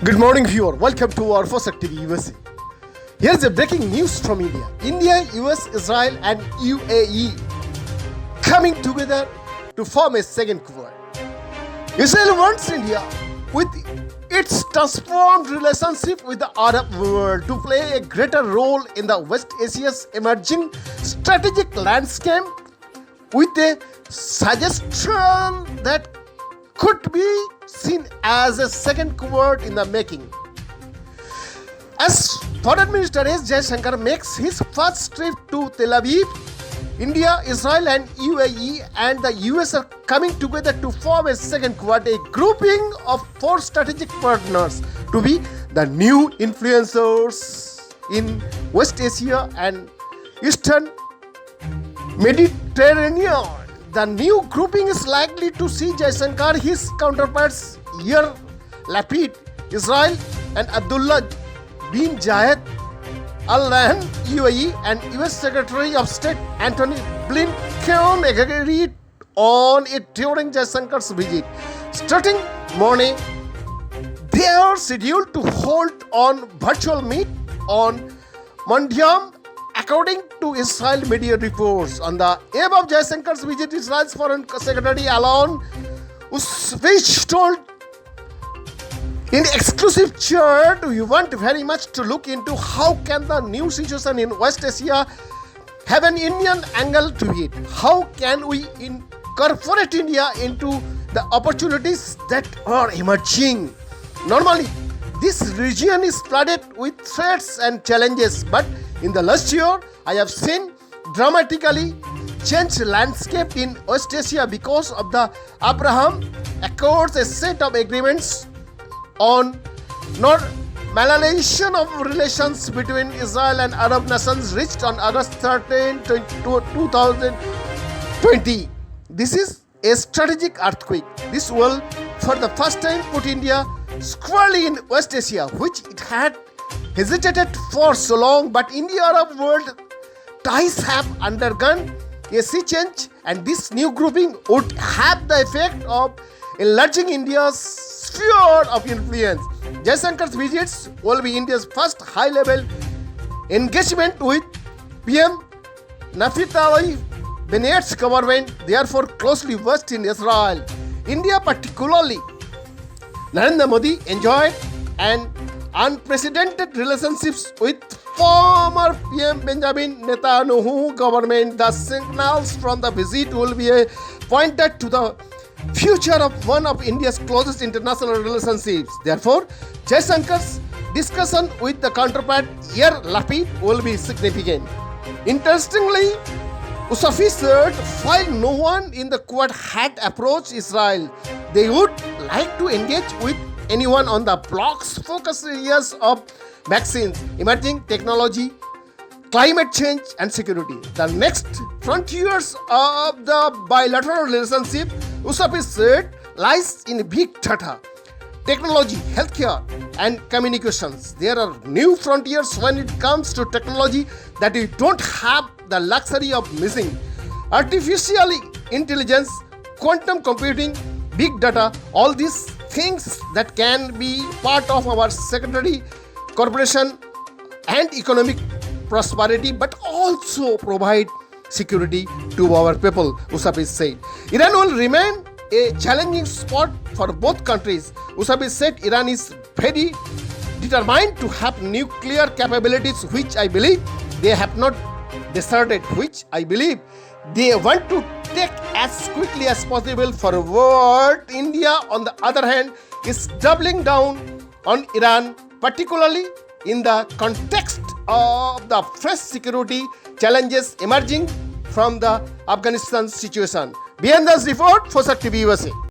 Good morning, viewer. Welcome to our first TV USA. Here's a breaking news from India. India, US, Israel, and UAE coming together to form a second Quad. Israel wants India, with its transformed relationship with the Arab world, to play a greater role in the West Asia's emerging strategic landscape, with a suggestion that could be seen as a second Quad in the making. As Foreign Minister S. Jaishankar makes his first trip to Tel Aviv, India, Israel and UAE and the US are coming together to form a second Quad, a grouping of 4 strategic partners to be the new influencers in West Asia and Eastern Mediterranean. The new grouping is likely to see Jaishankar, his counterparts Yair Lapid, Israel, and Abdullah bin Zayed Al Nahyan, UAE, and US Secretary of State Antony Blinken agreed on it during Jaishankar's visit. Starting morning, they are scheduled to hold on virtual meet on Monday, according to Israel media reports. On the eve of Jaishankar's visit, Israel's Foreign Secretary Alon Usvich told in exclusive chat, we want very much to look into how can the new situation in West Asia have an Indian angle to it. How can we incorporate India into the opportunities that are emerging? Normally, this region is flooded with threats and challenges, but in the last year, I have seen dramatically changed landscape in West Asia because of the Abraham Accords, a set of agreements on normalization of relations between Israel and Arab nations reached on August 13, 2020. This is a strategic earthquake. This will, for the first time, put India squarely in West Asia, which it had hesitated for so long, but India-Arab world ties have undergone a sea change, and this new grouping would have the effect of enlarging India's sphere of influence. Jaishankar's visits will be India's first high-level engagement with PM Naftali Bennett's government, therefore closely versed in Israel. India, particularly Narendra Modi, enjoyed an unprecedented relationships with former PM Benjamin Netanyahu government. The signals from the visit will be a pointer to the future of one of India's closest international relationships. Therefore, Jaishankar's discussion with the counterpart Yair Lapid will be significant. Interestingly, Ushafi said while no one in the Quad had approached Israel, they would like to engage with anyone on the bloc's focus areas of vaccines, emerging technology, climate change and security. The next frontiers of the bilateral relationship, Ushafi said, lies in big data, technology, healthcare and communications. There are new frontiers when it comes to technology that we don't have the luxury of missing. Artificial intelligence, quantum computing, big data, all these things that can be part of our secondary corporation and economic prosperity, but also provide security to our people, Ushafi said. Iran will remain a challenging spot for both countries. Ushafi said Iran is very determined to have nuclear capabilities, which I believe they have not deserted, which I believe they want to take as quickly as possible forward. India, on the other hand, is doubling down on Iran, particularly in the context of the fresh security challenges emerging from the Afghanistan situation. Beyond this report, for TV USA.